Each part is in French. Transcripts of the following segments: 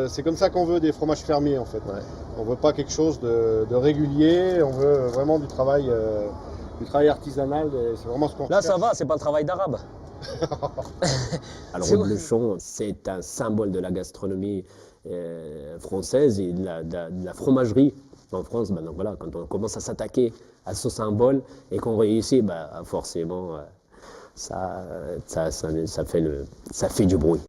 c'est comme ça qu'on veut des fromages fermiers en fait. Ouais. On veut pas quelque chose de régulier, on veut vraiment du travail artisanal. C'est vraiment ce qu'on Là, recherche. ça va, c'est pas le travail d'arabe. Alors, Reblochon, c'est un symbole de la gastronomie française et de la fromagerie en France. Ben donc voilà, quand on commence à s'attaquer à ce symbole et qu'on réussit, ben, forcément, ça fait du bruit.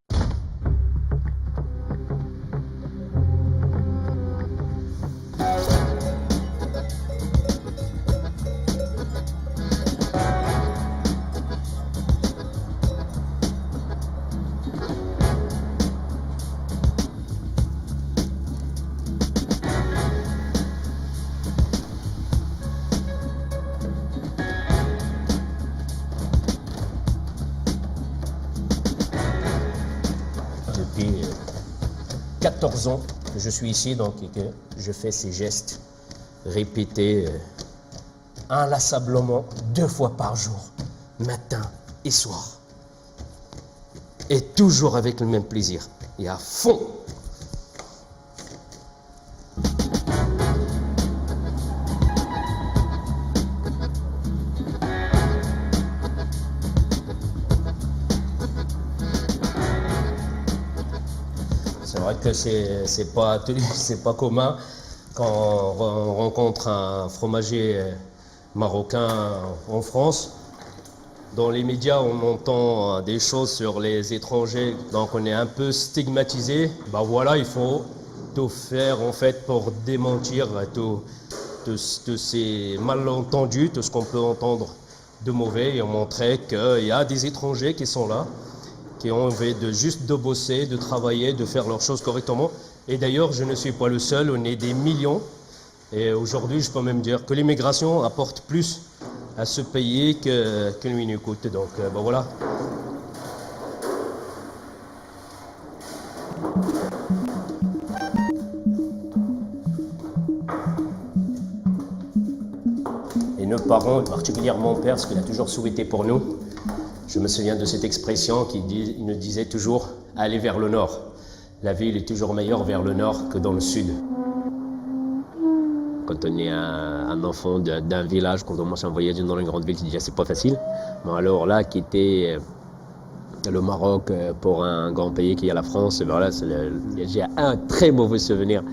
Depuis 14 ans que je suis ici donc, et que je fais ces gestes répétés inlassablement 2 fois par jour, matin et soir. Et toujours avec le même plaisir et à fond. C'est vrai que c'est pas commun quand on rencontre un fromager marocain en France. Dans les médias, on entend des choses sur les étrangers, donc on est un peu stigmatisé. Ben voilà, il faut tout faire en fait pour démentir tous ces malentendus, tout ce qu'on peut entendre de mauvais, et montrer qu'il y a des étrangers qui sont là, qui ont envie de bosser, de travailler, de faire leurs choses correctement. Et d'ailleurs, je ne suis pas le seul, on est des millions. Et aujourd'hui, je peux même dire que l'immigration apporte plus à ce pays que lui nous coûte. Donc, ben voilà. Et nos parents, particulièrement mon père, ce qu'il a toujours souhaité pour nous, je me souviens de cette expression il nous disait toujours « aller vers le nord ». La ville est toujours meilleure vers le nord que dans le sud. Quand on est un enfant d'un village, quand on commence à voyager dans une grande ville, déjà c'est pas facile. Mais alors là, quitter le Maroc pour un grand pays qui est la France, voilà, j'ai un très mauvais souvenir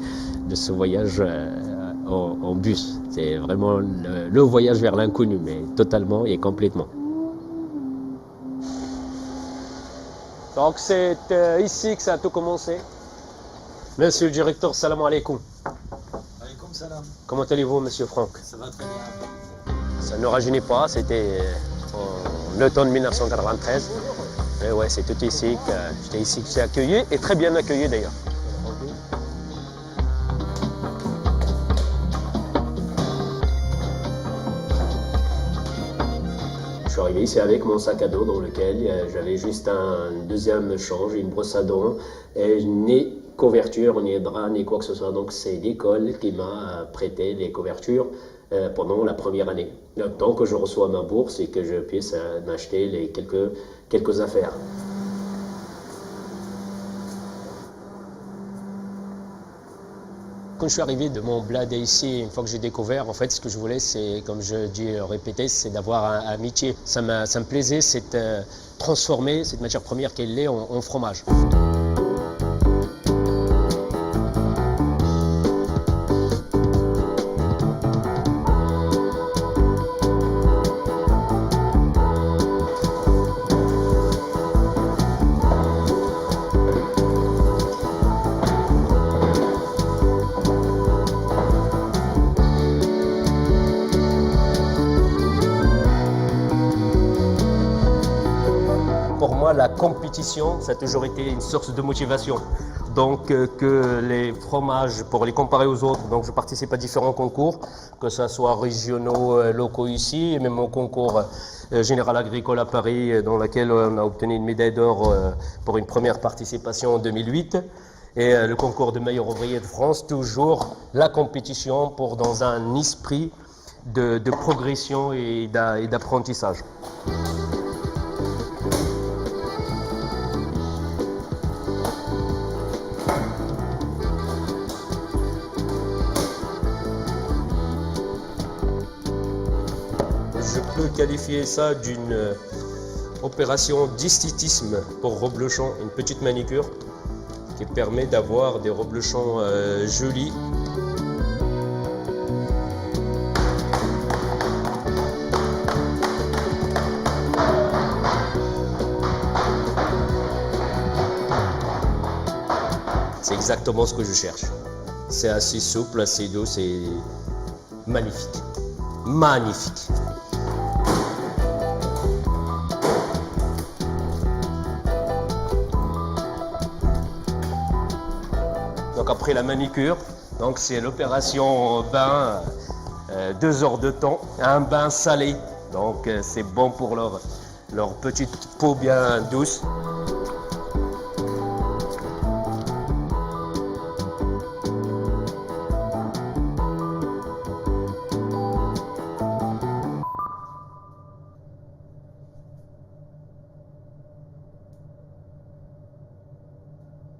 de ce voyage en bus. C'est vraiment le voyage vers l'inconnu, mais totalement et complètement. Donc c'est ici que ça a tout commencé. Monsieur le directeur, salam alaikum. Alaikum salam. Comment allez-vous, monsieur Franck? Ça va très bien. Ça ne rajeunit pas, c'était en automne 1993. Et ouais, c'est tout ici que j'étais ici que j'ai accueilli, et très bien accueilli d'ailleurs. Je suis arrivé ici avec mon sac à dos dans lequel j'avais juste un deuxième change, une brosse à dents, et ni couverture, ni drap, ni quoi que ce soit. Donc c'est l'école qui m'a prêté les couvertures pendant la première année. Tant que je reçois ma bourse et que je puisse m'acheter les quelques affaires. Quand je suis arrivé de mon bled ici, une fois que j'ai découvert, en fait, ce que je voulais, c'est, comme je dis répété, c'est d'avoir un métier. Ça me plaisait, c'est transformer cette matière première qu'est le lait en fromage. Pour moi, la compétition, ça a toujours été une source de motivation. Donc, que les fromages, pour les comparer aux autres, donc je participe à différents concours, que ce soit régionaux, locaux ici, et même au concours général agricole à Paris, dans lequel on a obtenu une médaille d'or pour une première participation en 2008. Et le concours de meilleur ouvrier de France, toujours la compétition dans un esprit de progression et d'apprentissage. qualifier ça d'une opération d'esthétisme pour reblochon, une petite manicure qui permet d'avoir des reblochons jolis. C'est exactement ce que je cherche. C'est assez souple, assez doux, c'est magnifique. Magnifique. Donc après la manicure, donc c'est l'opération bain, 2 heures de temps, un bain salé. Donc c'est bon pour leur petite peau bien douce.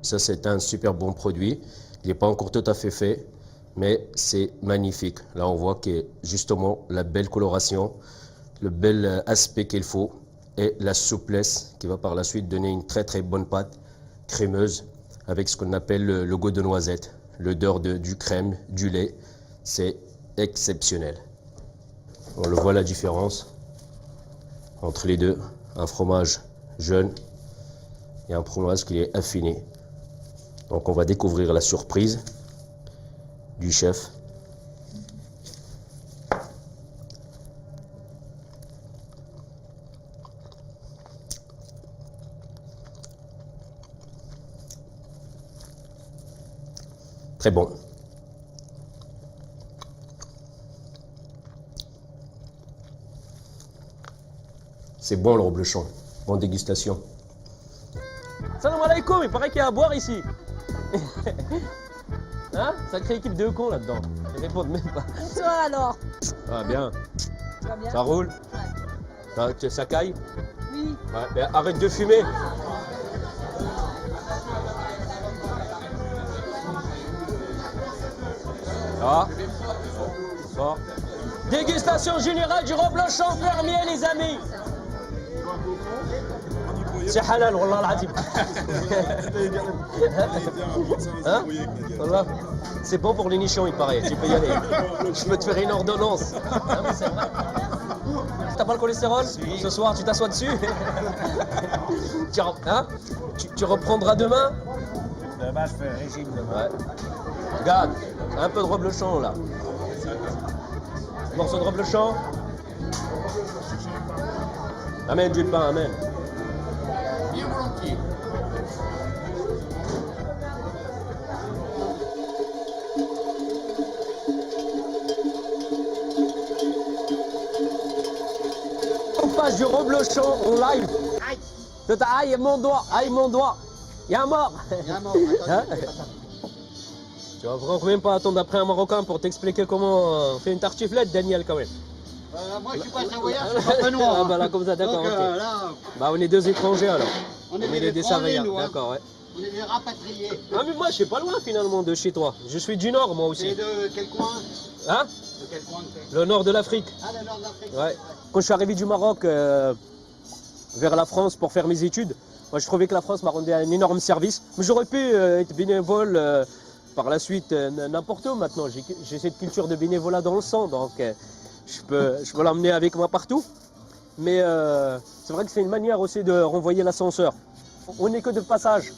Ça, c'est un super bon produit. Il n'est pas encore tout à fait fait, mais c'est magnifique. Là, on voit que justement la belle coloration, le bel aspect qu'il faut et la souplesse qui va par la suite donner une très très bonne pâte crémeuse avec ce qu'on appelle le goût de noisette, l'odeur du crème, du lait. C'est exceptionnel. On le voit la différence entre les deux. Un fromage jeune et un fromage qui est affiné. Donc on va découvrir la surprise du chef. Très bon. C'est bon le reblochon. Bonne dégustation. Salam alaikum, il paraît qu'il y a à boire ici. Hein? Sacrée équipe de cons là-dedans. Ils répondent même pas. Toi alors? Ah bien. Tu vas bien? Ça roule? Ouais. Ça caille? Oui. Ouais, mais arrête de fumer. Ah. Bon. Dégustation générale du reblochon fermier, les amis. C'est halal, wallah al-azim. Hein? Wallah. C'est bon pour les nichons, il paraît. Tu peux y aller. Je peux te faire une ordonnance. Hein, mais c'est vrai. T'as pas le cholestérol? Ce soir, tu t'assois dessus. Hein? Tu reprendras demain? Demain, je fais régime demain. Ouais. Regarde, un peu de reblochon là. Morceau de reblochon. Amène du pain, amène. Bien volontiers. On passe du reblochon en live. Aïe, mon doigt, aïe, mon doigt. Il y a un mort. Il y a un mort, Hein? attendez. Tu vas même pas attendre après un Marocain pour t'expliquer comment on fait une tartiflette, Daniel, quand même. Moi, je suis pas savoyard, je suis pas noir. Ah bah là, comme ça, d'accord, Donc, ok. là, Bah, on est deux étrangers alors. on est des des Savoyards, nous, hein. d'accord, ouais. On est des rapatriés. Ah, mais moi, je suis pas loin finalement de chez toi. Je suis du Nord, moi C'est aussi. de quel coin? Hein? De quel coin t'es? Le Nord de l'Afrique. Ah, le nord d'Afrique. Ouais. Quand je suis arrivé du Maroc vers la France pour faire mes études, moi, je trouvais que la France m'a rendu un énorme service. Mais j'aurais pu être bénévole par la suite n'importe où maintenant. J'ai cette culture de bénévolat dans le sang, donc je peux l'emmener avec moi partout. Mais c'est vrai que c'est une manière aussi de renvoyer l'ascenseur. On n'est que de passage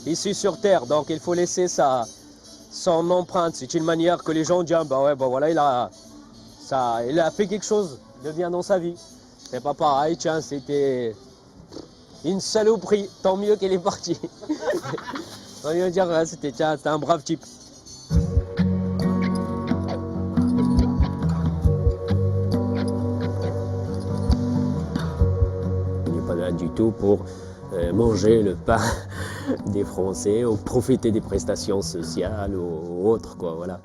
ici sur Terre, donc il faut laisser son empreinte. C'est une manière que les gens disent, bah ouais, bah voilà, il a fait quelque chose de bien dans sa vie. C'est pas pareil, tiens, c'était une saloperie, tant mieux qu'elle est partie. On va dire, c'était un brave type. On n'est pas là du tout pour manger le pain des Français ou profiter des prestations sociales ou autres, quoi, voilà.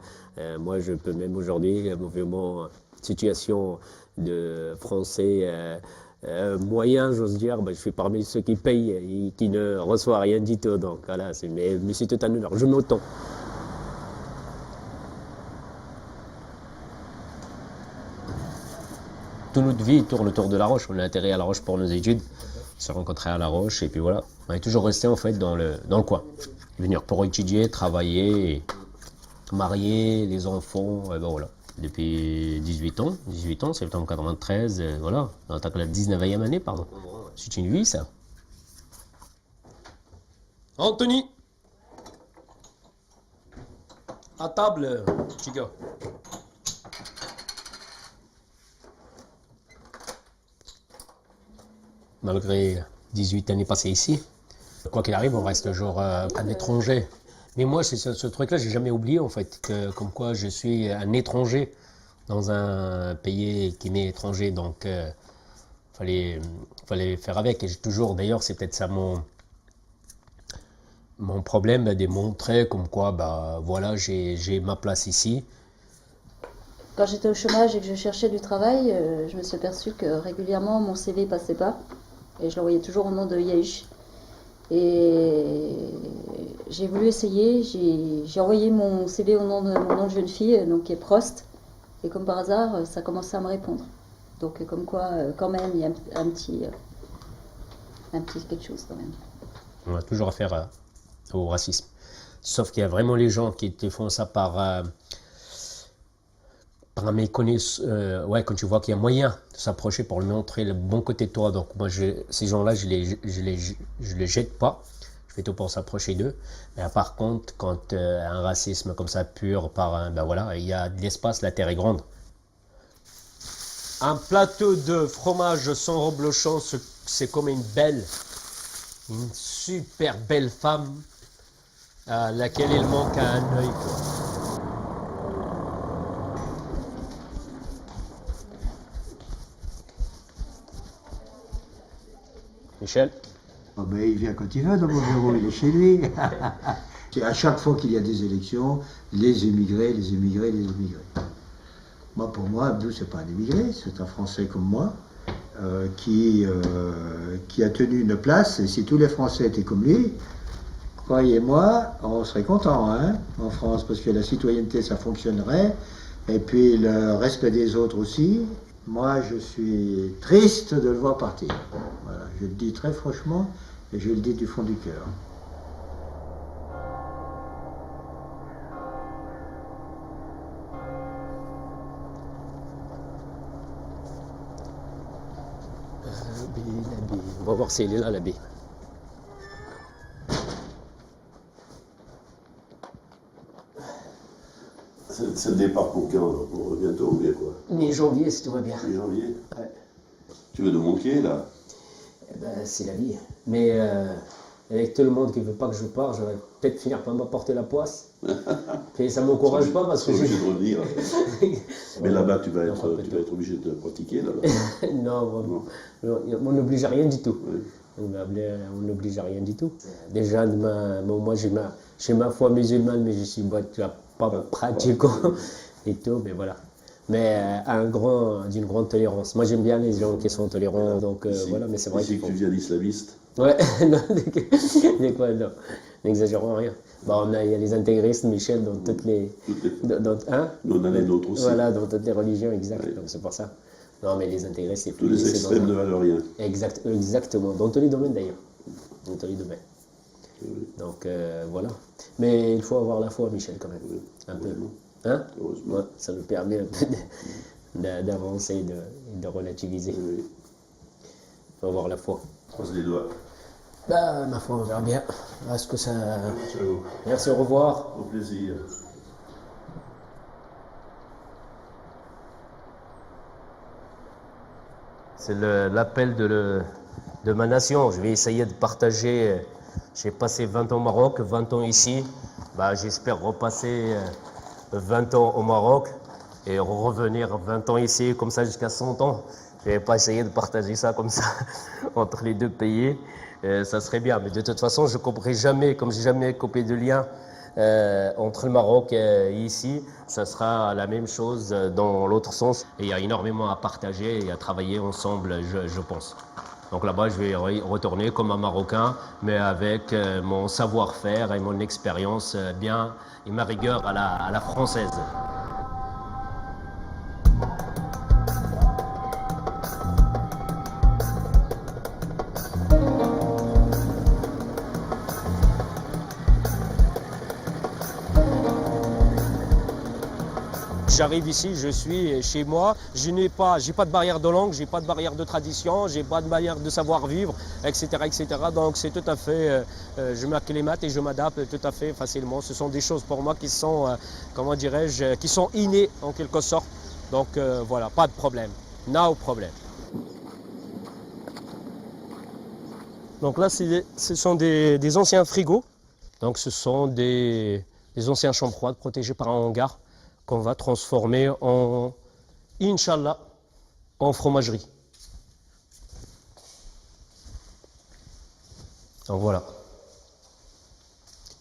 Moi, je peux même aujourd'hui, mouvement, situation de Français moyen, j'ose dire, je suis parmi ceux qui payent et qui ne reçoivent rien du tout. Donc voilà, mais c'est tout un honneur. Je m'autant. toute notre vie tourne autour de La Roche. On est atterri à La Roche pour nos études. On s'est rencontrés à La Roche et puis voilà. On est toujours resté en fait dans le coin. Venir pour étudier, travailler, marier, les enfants, et ben voilà. Depuis 18 ans, septembre 93, voilà. On attaque la 19e année, pardon. C'est une vie, ça. Anthony! À table, petit gars. Malgré 18 années passées ici, quoi qu'il arrive, on reste toujours un étranger. Mais moi, c'est ce truc-là, j'ai jamais oublié en fait, que, comme quoi je suis un étranger dans un pays qui m'est étranger, donc fallait faire avec. Et j'ai toujours, d'ailleurs, c'est peut-être ça mon problème, de montrer comme quoi, bah voilà, j'ai ma place ici. Quand j'étais au chômage et que je cherchais du travail, je me suis aperçue que régulièrement mon CV passait pas et je l'envoyais toujours au nom de Yahush. Et j'ai voulu essayer, j'ai envoyé mon CV au nom de mon nom de jeune fille, donc qui est Prost, et comme par hasard, ça commençait à me répondre. Donc comme quoi, quand même, il y a un petit quelque chose quand même. On a toujours affaire au racisme. Sauf qu'il y a vraiment les gens qui te font ça par un méconnaissance, quand tu vois qu'il y a moyen de s'approcher pour lui montrer le bon côté de toi. Donc moi, ces gens-là, je les jette pas. Je fais tout pour s'approcher d'eux. Mais par contre, quand un racisme comme ça pur, ben voilà, il y a de l'espace, la terre est grande. Un plateau de fromage sans reblochon, c'est comme une super belle femme à laquelle il manque un œil, quoi. Michel? Oh ben, il vient quand il veut dans mon bureau, il est chez lui. C'est à chaque fois qu'il y a des élections, les émigrés. Moi, pour moi, Abdou, c'est pas un émigré, c'est un Français comme moi, qui a tenu une place. Et si tous les Français étaient comme lui, croyez-moi, on serait content, hein, en France, parce que la citoyenneté, ça fonctionnerait, et puis le respect des autres aussi. Moi, je suis triste de le voir partir. Voilà, je le dis très franchement, et je le dis du fond du cœur. On va voir s'il est là, l'abbé. C'est le départ pour quand? Pour bientôt ou bien quoi? Mi-janvier, si tout va bien. Mi-janvier? Ouais. Tu veux de manquer là? Eh ben, c'est la vie. Mais avec tout le monde qui ne veut pas que je parte, je vais peut-être finir par m'apporter la poisse. Et ça ne m'encourage pas parce que j'ai... obligé de revenir. Mais là-bas, tu vas être obligé de pratiquer là-bas. Non, on n'oblige à rien du tout. Oui. On n'oblige à rien du tout. Déjà, moi j'ai ma foi musulmane, mais je suis pas pratiquant et tout, mais voilà. Mais d'une grande tolérance. Moi j'aime bien les gens qui sont tolérants, donc voilà, mais c'est vrai que tu viens d'islamiste. Ouais, non, non, n'exagérons rien. Bon, il y a les intégristes, Michel, dans toutes les... Nous on a les nôtres aussi. Voilà, dans toutes les religions, exact, ouais. Donc c'est pour ça. Non, mais les intégristes, c'est tous les extrêmes ne valent rien. Exactement, dans tous les domaines d'ailleurs. Dans tous les domaines. Oui. Donc voilà. Mais il faut avoir la foi, Michel, quand même. Oui. Un peu. Hein? Ouais, ça nous permet un peu d'avancer et de relativiser. Oui. Il faut avoir la foi. Croise les doigts. Bah, ma foi, on verra bien. Est-ce que ça... Merci, au revoir. Au plaisir. C'est l'appel de ma nation. Je vais essayer de partager. J'ai passé 20 ans au Maroc, 20 ans ici. Bah, j'espère repasser 20 ans au Maroc et revenir 20 ans ici, comme ça jusqu'à 100 ans. Je ne vais pas essayer de partager ça comme ça entre les deux pays. Ça serait bien. Mais de toute façon, je ne couperai jamais, comme je n'ai jamais coupé de lien entre le Maroc et ici, ça sera la même chose dans l'autre sens. Et il y a énormément à partager et à travailler ensemble, je pense. Donc là-bas, je vais retourner comme un Marocain, mais avec mon savoir-faire et mon expérience bien et ma rigueur à la française. j'arrive ici, je suis chez moi, j'ai pas de barrière de langue, j'ai pas de barrière de tradition, j'ai pas de barrière de savoir-vivre, etc., etc. Donc c'est tout à fait, je m'acclimate et je m'adapte tout à fait facilement. Ce sont des choses pour moi qui sont, comment dirais-je, qui sont innées en quelque sorte. Donc voilà, pas de problème, no problème. Donc là, ce sont des anciens frigos. Donc ce sont des anciens chambres froides protégées par un hangar qu'on va transformer en, Inch'Allah, en fromagerie. Donc voilà.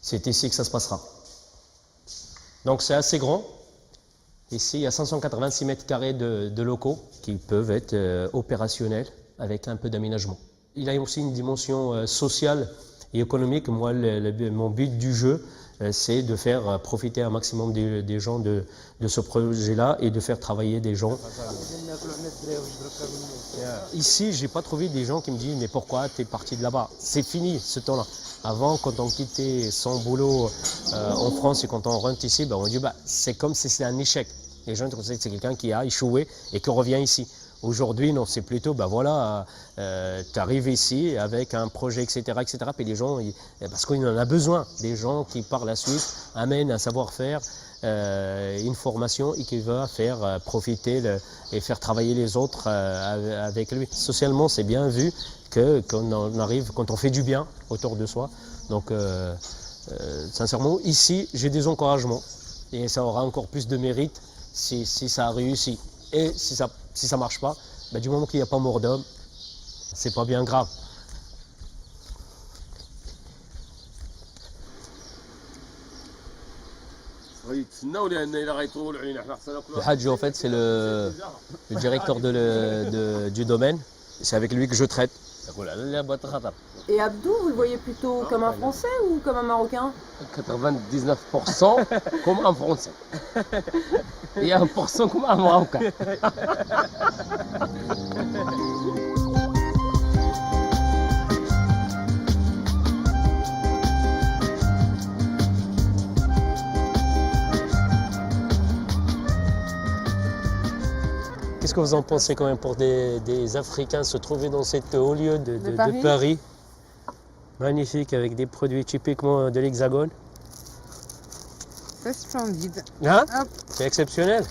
C'est ici que ça se passera. Donc c'est assez grand. Ici, il y a 586 mètres carrés de locaux qui peuvent être opérationnels avec un peu d'aménagement. Il y a aussi une dimension sociale et économique. Moi, mon but du jeu, c'est de faire profiter un maximum des gens de ce projet-là et de faire travailler des gens. Ici, je n'ai pas trouvé des gens qui me disent « mais pourquoi tu es parti de là-bas ?» C'est fini ce temps-là. Avant, quand on quittait son boulot en France et quand on rentre ici, on dit c'est comme si c'était un échec. Les gens considèrent que c'est quelqu'un qui a échoué et qui revient ici. Aujourd'hui, non, c'est plutôt, tu arrives ici avec un projet, etc., etc. Puis les gens, parce qu'on en a besoin, des gens qui par la suite amènent un savoir-faire, une formation et qui va faire profiter et faire travailler les autres avec lui. Socialement, c'est bien vu qu'on arrive, quand on fait du bien autour de soi. Donc, sincèrement, ici, j'ai des encouragements et ça aura encore plus de mérite si ça a réussi. Et si ça ne marche pas, du moment qu'il n'y a pas mort d'homme, c'est pas bien grave. Le Hadj, en fait, c'est le directeur du domaine. C'est avec lui que je traite. Et Abdou, vous le voyez plutôt comme un Français ou comme un Marocain? 99% comme un Français. Et 1% comme un Marocain. Qu'est-ce que vous en pensez quand même pour des Africains se trouver dans cet haut lieu de Paris? Magnifique, avec des produits typiquement de l'Hexagone. C'est splendide. Hein? C'est exceptionnel.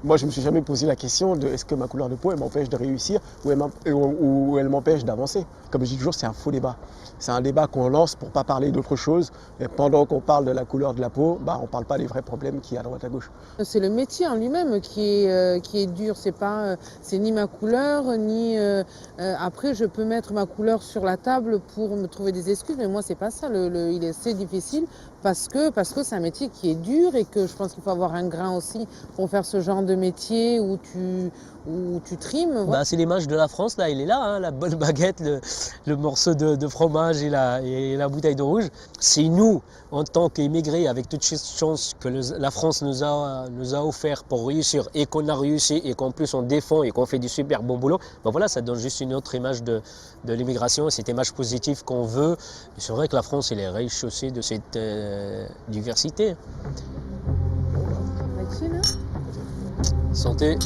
Moi, je ne me suis jamais posé la question de est-ce que ma couleur de peau elle m'empêche de réussir ou elle m'empêche d'avancer. Comme je dis toujours, c'est un faux débat. C'est un débat qu'on lance pour ne pas parler d'autre chose. Et pendant qu'on parle de la couleur de la peau, on ne parle pas des vrais problèmes qu'il y a à droite à gauche. C'est le métier en lui-même qui est dur. C'est ni ma couleur, ni... après, je peux mettre ma couleur sur la table pour me trouver des excuses, mais moi, c'est pas ça. C'est difficile parce que c'est un métier qui est dur et que je pense qu'il faut avoir un grain aussi pour faire ce genre de métier où tu trimes. Voilà. C'est l'image de la France, là, il est là, hein, la bonne baguette, le morceau de fromage et la bouteille de rouge. C'est nous, en tant qu'émigrés, avec toutes ces chances que la France nous a offert pour réussir et qu'on a réussi et qu'en plus on défend et qu'on fait du super bon boulot, voilà, ça donne juste une autre image de l'immigration, cette image positive qu'on veut. C'est vrai que la France, elle est réchaussée de cette diversité. Santé.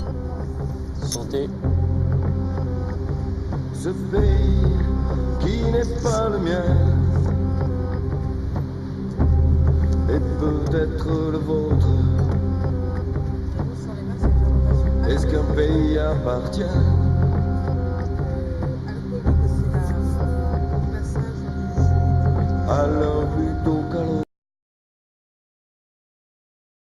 Santé. Ce pays qui n'est pas le mien et peut-être le vôtre. Est-ce qu'un pays appartient alors plutôt